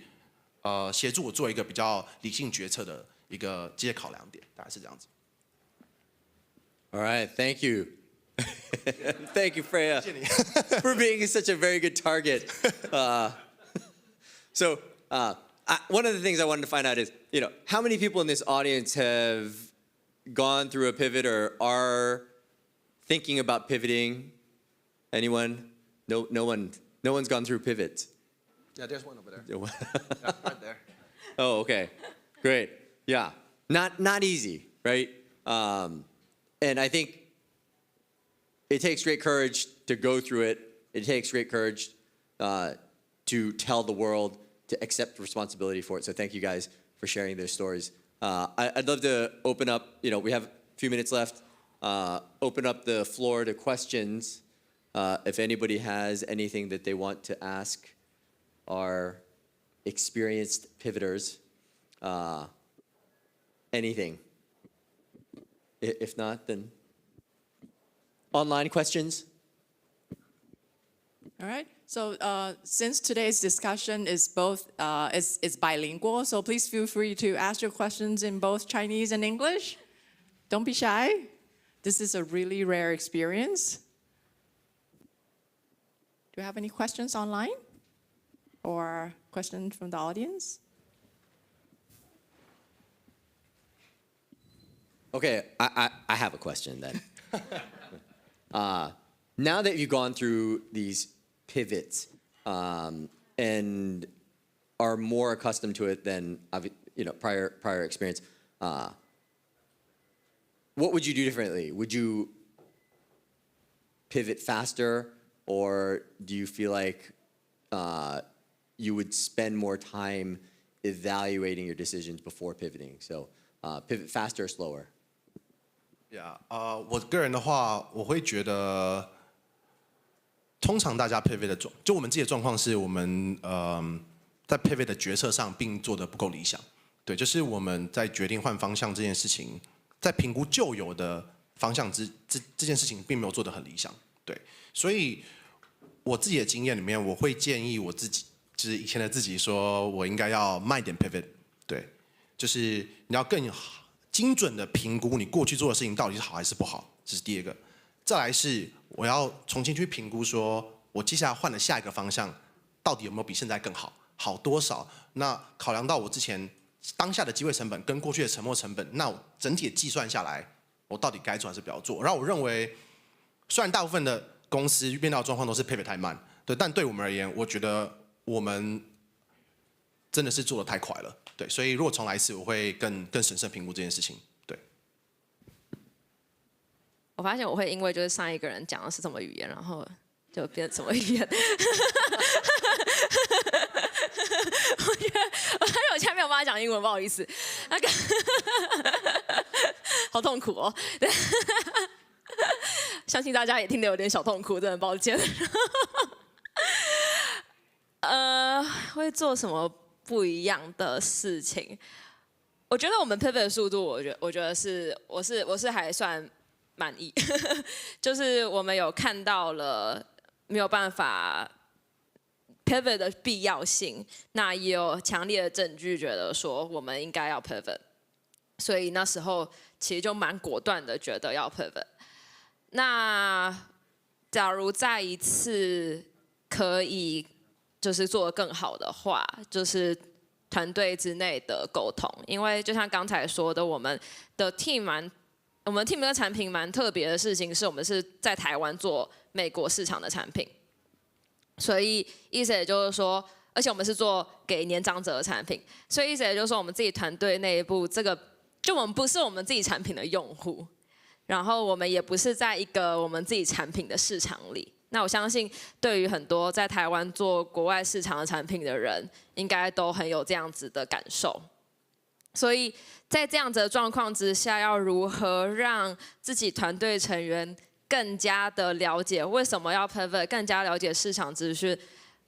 协助我做一个比较理性决策的一个这些考量点，大概是这样子。All right, thank you. Thank you, Freya, for being such a very good target. So one of the things I wanted to find out is, how many people in this audience have gone through a pivot or are thinking about pivoting? Anyone? No one's gone through pivots. Yeah, there's one over there. Yeah, right there. Oh, okay, great. Yeah, not easy, right? And I think it takes great courage to go through it. It takes great courage to tell the world to accept responsibility for it. So thank you guys for sharing those stories. I'd love to open up. We have a few minutes left. Open up the floor to questions. If anybody has anything that they want to ask our experienced pivoters. anything? If not, then online questions? All right. So since today's discussion is both is bilingual, so please feel free to ask your questions in both Chinese and English. Don't be shy. This is a really rare experience. Do you have any questions online or questions from the audience? Okay, I have a question then. Now that you've gone through these pivots and are more accustomed to it than prior experience, what would you do differently? Would you pivot faster, or do you feel like you would spend more time evaluating your decisions before pivoting? So pivot faster or slower? Yeah， 我个人的话，我会觉得，通常大家 pivot 的就我们自己的状况是我们在 pivot 的决策上并做得不够理想。对，就是我们在决定换方向这件事情，在评估旧有的方向这件事情并没有做得很理想。对，所以我自己的经验里面，我会建议我自己，就是以前的自己说，我应该要慢一点 pivot。对，就是你要更精准的评估你过去做的事情到底是好还是不好，这是第二个。再来是我要重新去评估，说我接下来换了下一个方向，到底有没有比现在更好，好多少？那考量到我之前当下的机会成本跟过去的沉没成本，那我整体的计算下来，我到底该做还是不要做？然后我认为，虽然大部分的公司遇到的状况都是 pivot 太慢，对，但对我们而言，我觉得我们真的是做得太快了。对，所以如果重来一次，我会更审慎评估这件事情。对，我发现我会因为就是上一个人讲的是什么语言，然后就变成什么语言。我觉得我现在没有办法讲英文，不好意思。那个好痛苦哦。相信大家也听得有点小痛苦，真的很抱歉。会做什么不一样的事情？我觉得我们 pivot 的速度，我觉得我是还算满意，就是我们有看到了没有办法 pivot 的必要性，那也有强烈的证据觉得说我们应该要 pivot， 所以那时候其实就蛮果断的觉得要 pivot。那假如再一次可以就是做得更好的话，就是团队之内的沟通，因为就像刚才说的，我们的 team 的产品蛮特别的事情是，我们是在台湾做美国市场的产品，所以意思也就是说，而且我们是做给年长者的产品，所以意思也就是说，我们自己团队内部就我们不是我们自己产品的用户，然后我们也不是在一个我们自己产品的市场里。那我相信，对于很多在台湾做国外市场的产品的人，应该都很有这样子的感受。所以在这样子的状况之下，要如何让自己团队成员更加的了解为什么要 pivot， 更加了解市场资讯，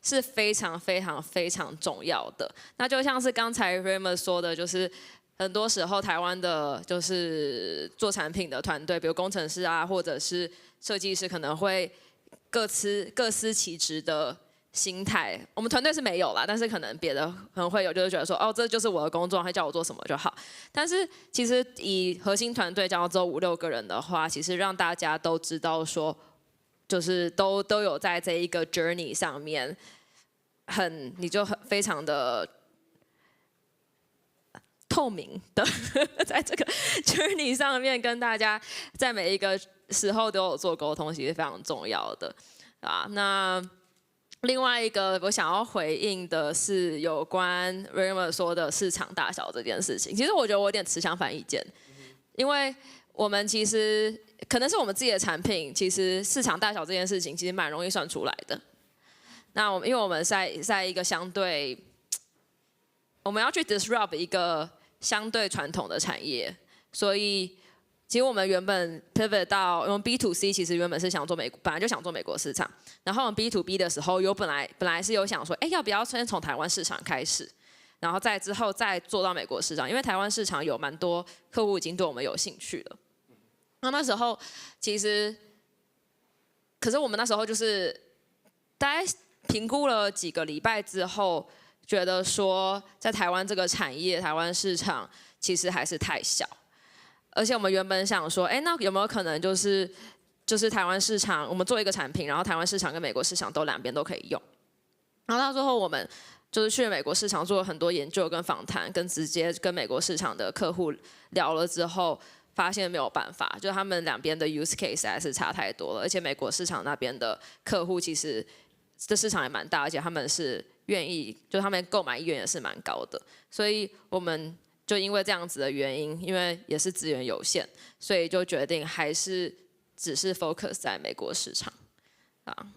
是非常非常非常重要的。那就像是刚才 Raymond 说的，就是很多时候台湾的就是做产品的团队，比如工程师啊，或者是设计师，可能会各司其职的心态，我们团队是没有啦，但是可能别的可能会有，就是觉得说，哦，这就是我的工作，他叫我做什么就好。但是其实以核心团队，假如只有5-6个人的话，其实让大家都知道说，就是都有在这一个 journey 上面，你就非常的透明的在这个 journey 上面跟大家在每一个时候都有做沟通，其实非常重要的啊。那另外一个我想要回应的是有关 Raymond 说的市场大小这件事情。其实我觉得我有点持相反意见，因为我们其实可能是我们自己的产品，其实市场大小这件事情其实蛮容易算出来的。那因为我们在一个相对，我们要去 disrupt 一个相对传统的产业，所以其实我们原本 pivot 到我们 B2C， 其实原本是本来就想做美国市场，然后我们 B2B 的时候本来是有想说，要不要先从台湾市场开始，然后再之后再做到美国市场，因为台湾市场有蛮多客户已经对我们有兴趣了。那时候其实，可是我们那时候就是大概评估了几个礼拜之后，觉得说在台湾这个产业、台湾市场其实还是太小，而且我们原本想说，哎，那有没有可能就是台湾市场，我们做一个产品，然后台湾市场跟美国市场都两边都可以用。然后到最后我们就是去美国市场做了很多研究跟访谈，跟直接跟美国市场的客户聊了之后，发现没有办法，就他们两边的 use case 还是差太多了，而且美国市场那边的客户其实这市场也蛮大，而且他们是愿意，就他们购买意愿也是蛮高的，所以我们就因为这样子的原因，因为也是资源有限，所以就决定还是只是 focus 在美国市场啊。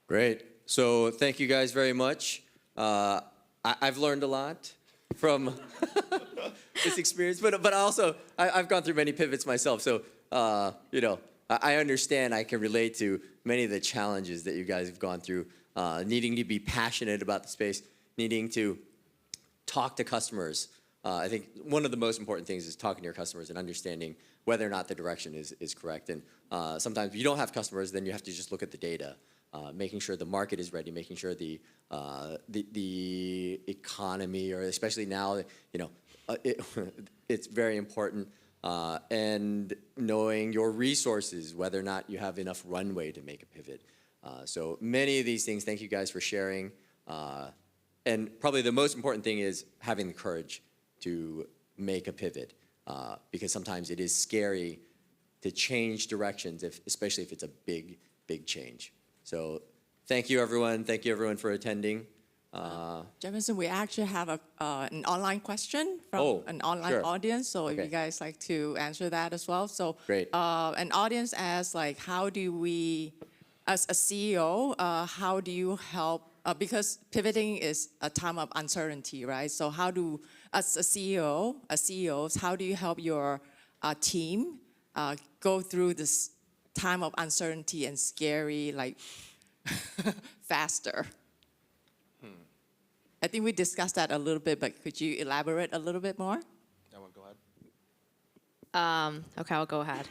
Great. So thank you guys very much. I've learned a lot from this experience, but also I've gone through many pivots myself. So you know, I understand. I can relate to many of the challenges that you guys have gone through. Needing to be passionate about the space, needing to talk to customers. I think one of the most important things is talking to your customers and understanding whether or not the direction is correct. And sometimes if you don't have customers, then you have to just look at the data, making sure the market is ready, making sure the economy, or especially now, you know, it's very important. And knowing your resources, whether or not you have enough runway to make a pivot. So many of these things, thank you guys for sharing. And probably the most important thing is having the courage to make a pivot, because sometimes it is scary to change directions, especially if it's a big, big change. So thank you, everyone. Thank you, everyone, for attending. Jameson, we actually have an online question from an online audience, so if you guys like to answer that as well. So great. An audience asks, like, how do we, as a CEO, how do you help, because pivoting is a time of uncertainty, right? So how do, as a CEO, how do you help your team go through this time of uncertainty and scary, like, faster? I think we discussed that a little bit, but could you elaborate a little bit more? That one, go ahead. Okay, I'll go ahead.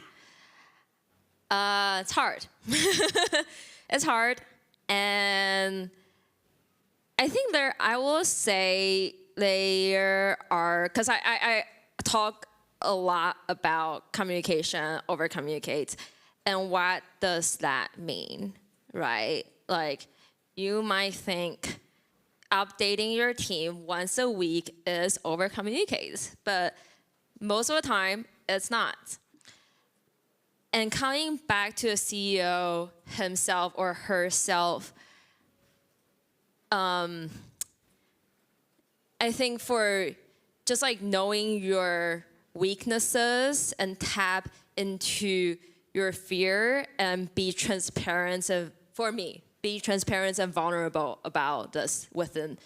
It's hard. It's hard, and I think I will say there are, because I talk a lot about communication, over communicate, and what does that mean, right? Like, you might think updating your team once a week is over communicate, but most of the time it's not. And coming back to a CEO himself or herself, I think for just like knowing your weaknesses and tap into your fear and be transparent, for me, be transparent and vulnerable about this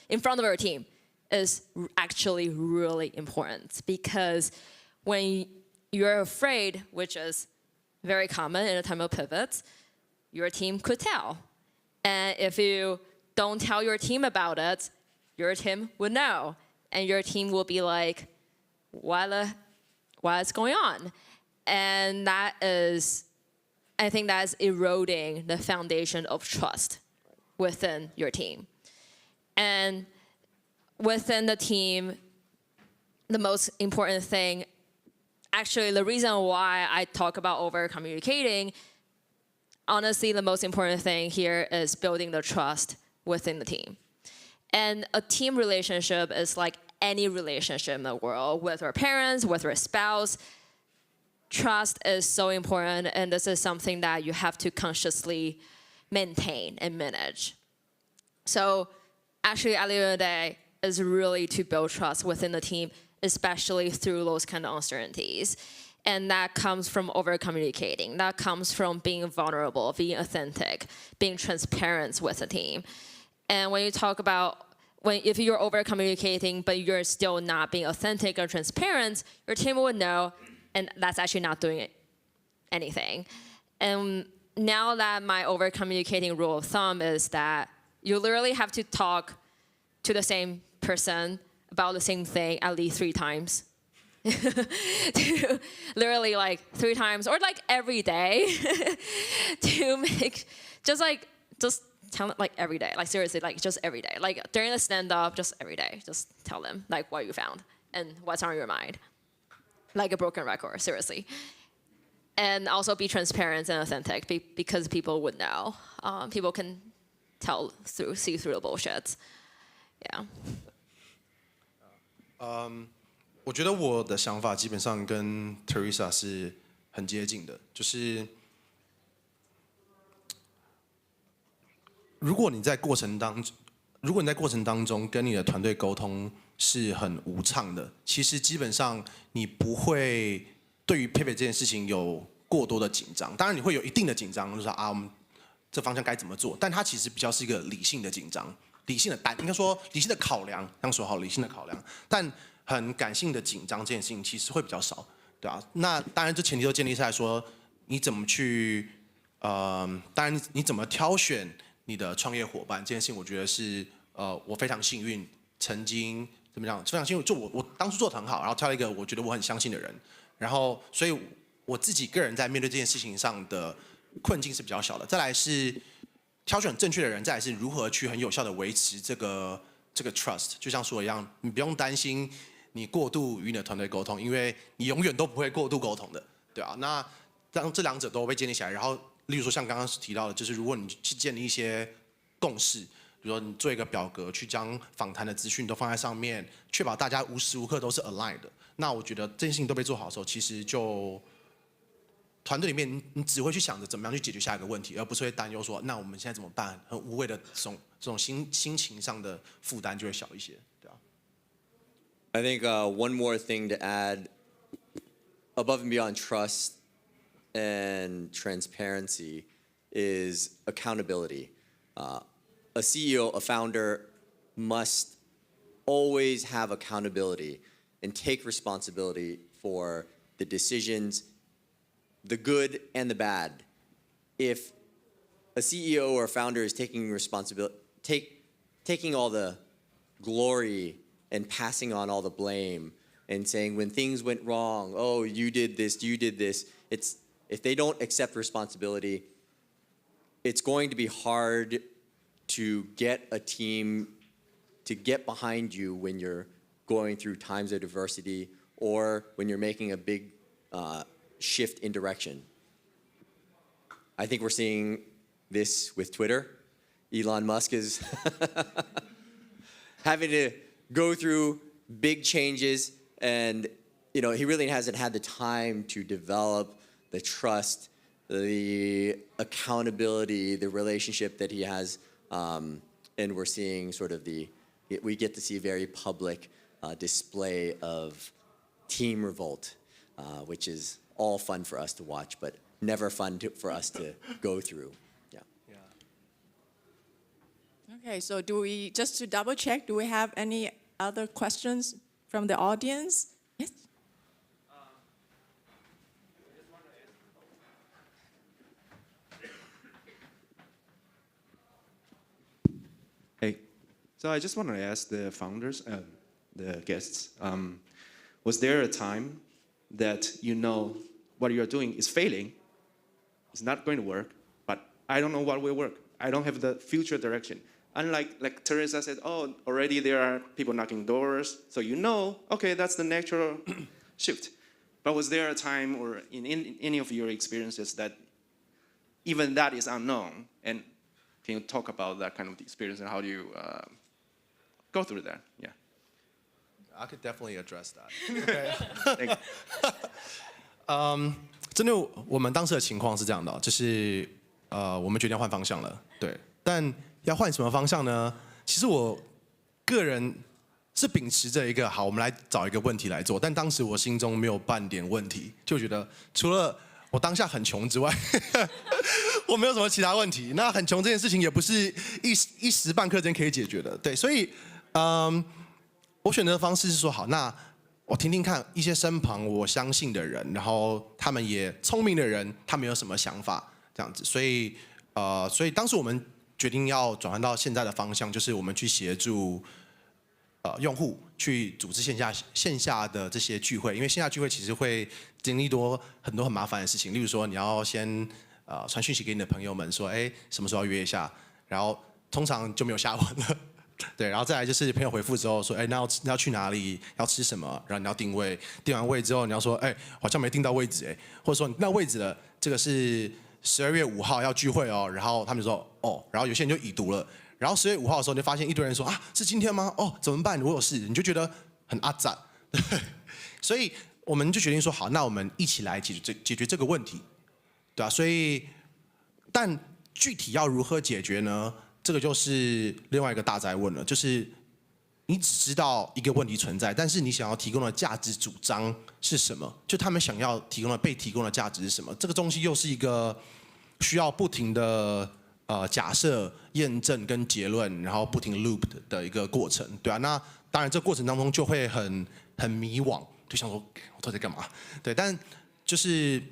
in front of our team is actually really important, because when you're afraid, which is very common in a time of pivots, your team could tell. And if you don't tell your team about it, your team would know. And your team will be like, what's going on? And that is, I think that's eroding the foundation of trust within your team. And within the team, the most important thing, actually the reason why I talk about over-communicating, honestly, the most important thing here is building the trust within the team. And a team relationship is like any relationship in the world, with our parents, with our spouse. Trust is so important, and this is something that you have to consciously maintain and manage. So actually, at the end of the day, is really to build trust within the team, especially through those kind of uncertainties. And that comes from over-communicating. That comes from being vulnerable, being authentic, being transparent with the team. And when you talk about, if you're over-communicating, but you're still not being authentic or transparent, your team will know, and that's actually not doing anything. And now that my over-communicating rule of thumb is that you literally have to talk to the same person about the same thing at least 3 times. To literally like 3 times or like every day to make just tell them like every day, like seriously, like just every day, like during the stand-up, just every day, just tell them like what you found and what's on your mind, like a broken record, seriously. And also be transparent and authentic because people would know. People can see through the bullshit. Yeah. 我觉得我的想法基本上跟 Teresa 是很接近的，就是如果你在过程当中跟你的团队沟通是很无畅的，其实基本上你不会对于 pivot 这件事情有过多的紧张。当然你会有一定的紧张，就是说我们这方向该怎么做，但它其实比较是一个理性的紧张，理性的应该说理性的考量，这样说好，理性的考量，但很感性的紧张这件事情其实会比较少，对啊。那当然，这前提都建立在说你怎么去，当然你怎么挑选你的创业伙伴这件事情，我觉得是我非常幸运，曾经怎么讲，非常幸运，就我当初做得很好，然后挑了一个我觉得我很相信的人，然后所以我自己个人在面对这件事情上的困境是比较小的。再来是挑选正确的人，再来是如何去很有效的维持这个 trust， 就像说的一样，你不用担心你过度与你的团队沟通，因为你永远都不会过度沟通的，对啊。那当这两者都被建立起来，然后例如说像刚刚提到的，就是如果你去建立一些共识，比如说你做一个表格，去将访谈的资讯都放在上面，确保大家无时无刻都是 aligned 的。那我觉得这件事情都被做好的时候，其实就团队里面你只会去想着怎么样去解决下一个问题，而不是会担忧说那我们现在怎么办？很无谓的这种心情上的负担就会小一些，对啊。I think one more thing to add, above and beyond trust and transparency, is accountability. A CEO, a founder, must always have accountability and take responsibility for the decisions, the good and the bad. If a CEO or a founder is taking responsibility, taking all the glory and passing on all the blame and saying when things went wrong, oh, you did this, if they don't accept responsibility, it's going to be hard to get a team to get behind you when you're going through times of adversity or when you're making a big shift in direction. I think we're seeing this with Twitter. Elon Musk is having to go through big changes, and he really hasn't had the time to develop the trust, the accountability, the relationship that he has, and we're seeing we get to see a very public display of team revolt, which is all fun for us to watch, but never fun for us to go through. Okay, so just to double check, do we have any other questions from the audience? Yes? Hey, so I just want to ask the founders, the guests, was there a time that what you're doing is failing, it's not going to work, but I don't know what will work. I don't have the future direction. Unlike, like Teresa said, oh, already there are people knocking doors, so okay, that's the natural shift. But was there a time or in any of your experiences that even that is unknown? And can you talk about that kind of experience and how do you go through that? Yeah. I could definitely address that. Thank you. 针对我们当时的情况是这样的，就是我们决定要换方向了，对，但要换什么方向呢？其实我个人是秉持着一个好，我们来找一个问题来做，但当时我心中没有半点问题，就觉得除了我当下很穷之外，我没有什么其他问题。那很穷这件事情也不是一时半刻间可以解决的，对，所以我选择的方式是说好，那我听听看一些身旁我相信的人，然后他们也聪明的人，他们有什么想法这样子。所以当时我们决定要转换到现在的方向，就是我们去协助用户去组织线下的这些聚会，因为线下聚会其实会经历很多很麻烦的事情，例如说你要先传讯息给你的朋友们说，哎，什么时候要约一下，然后通常就没有下文了。对，然后再来就是朋友回复之后说，哎，那要去哪里，要吃什么，然后你要定位，定完位之后你要说，哎，好像没定到位置，哎，或者说你定到位置了，这个是12月5号要聚会哦，然后他们就说，哦，然后有些人就已读了，然后10月5号的时候你就发现一堆人说，啊，是今天吗？哦，怎么办？我有事，你就觉得很阿杂，所以我们就决定说，好，那我们一起来解决这个问题，对吧？所以，但具体要如何解决呢？这个就是另外一个大哉问了，就是你只知道一个问题存在，但是你想要提供的价值主张是什么？就他们想要被提供的价值是什么？这个东西又是一个需要不停的假设、验证跟结论，然后不停 loop 的一个过程，对啊。那当然，这个过程当中就会很迷惘，就想说我到底在干嘛？对，但就是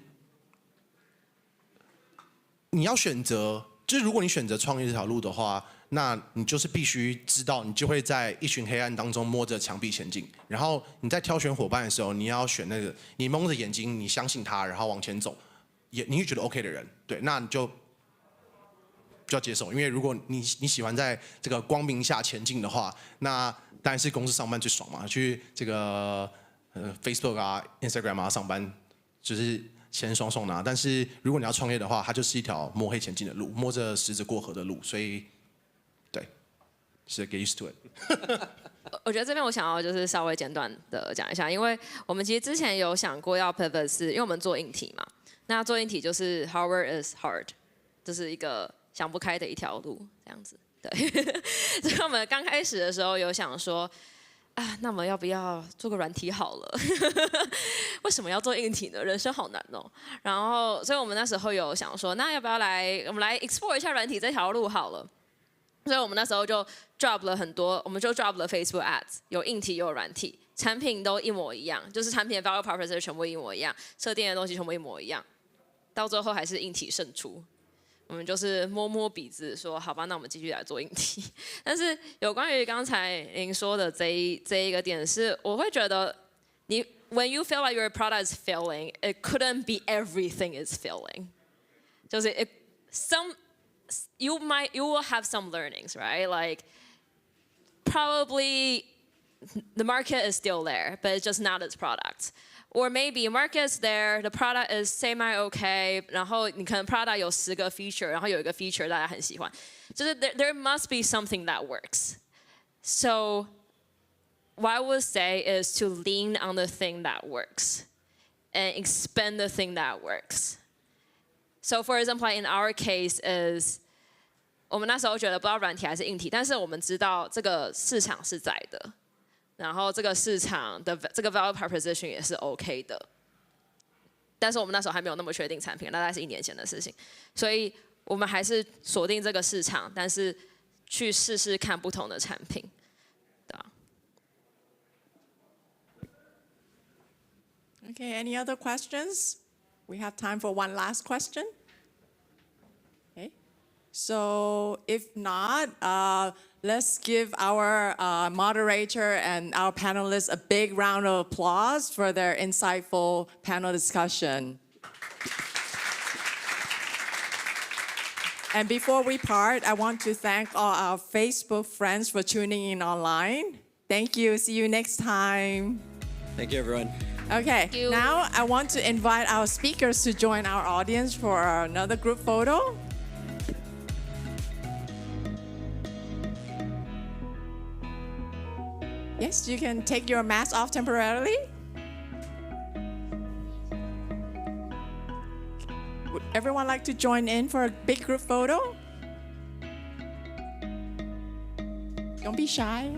你要选择。就是如果你选择创业这条路的话，那你就是必须知道，你就会在一群黑暗当中摸着墙壁前进。然后你在挑选伙伴的时候，你要选那个你蒙着眼睛，你相信他，然后往前走，你会觉得 OK 的人。对，那你就要接受，因为如果你喜欢在这个光明下前进的话，那当然是公司上班最爽嘛，去这个Facebook 啊、Instagram 啊上班，就是钱爽爽拿。但是如果你要创业的话，它就是一条摸黑前进的路，摸着石子过河的路。所以，对，是 get used to it 。我觉得这边我想要就是稍微简短的讲一下，因为我们其实之前有想过要 pivot， 是因为我们做硬体嘛，那做硬体就是 hardware is hard， 这是一个想不开的一条路，这样子。对，所以我们刚开始的时候有想说，啊，那我们要不要做个软体好了？为什么要做硬体呢？人生好难哦。然后，所以我们那时候有想说，那要不要我们来 explore 一下软体这条路好了。所以我们那时候就 drop 了很多，我们就 drop 了 Facebook ads， 有硬体也有软体，产品都一模一样，就是产品的 value proposition 全部一模一样，设定的东西全部一模一样，到最后还是硬体胜出。我们就是摸摸鼻子说，好吧，那我们继续来做硬体。但是有关于刚才您说的这一个点是，我会觉得when you feel like your product is failing, it couldn't be everything is failing. 就是you will have some learnings, right? Like probably the market is still there, but it's just not its product. Or maybe market's there, the product is semi-okay, 然后你可能 product 有10个 feature, 然后有一个 feature 大家很喜欢，就是 there must be something that works. So what I would say is to lean on the thing that works and expand the thing that works. So for example, in our case is 我们那时候觉得不知道软体还是硬体，但是我们知道这个市场是在的。然后这个市场的这个 value proposition 也是 OK 的，但是我们那时候还没有那么确定产品，大概是1年前的事情，所以我们还是锁定这个市场，但是去试试看不同的产品，对吧？ Okay, any other questions? We have time for one last question. Okay, so if not, let's give our moderator and our panelists a big round of applause for their insightful panel discussion. And before we part, I want to thank all our Facebook friends for tuning in online. Thank you. See you next time. Thank you, everyone. Okay, you. now I want to invite our speakers to join our audience for another group photo. Yes, you can take your mask off temporarily. Would everyone like to join in for a big group photo? Don't be shy.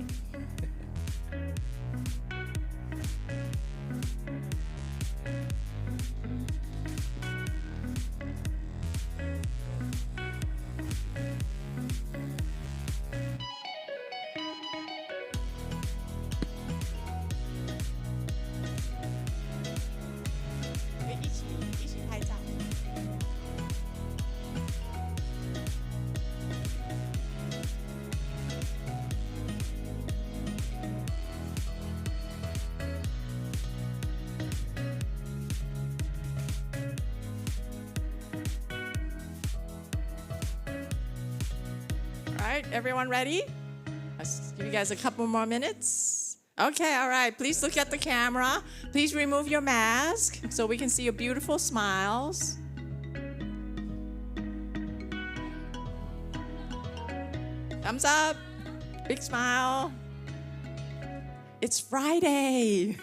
right, everyone ready? Let's give you guys a couple more minutes. Okay, all right. Please look at the camera. Please remove your mask so we can see your beautiful smiles. Thumbs up. Big smile. It's Friday.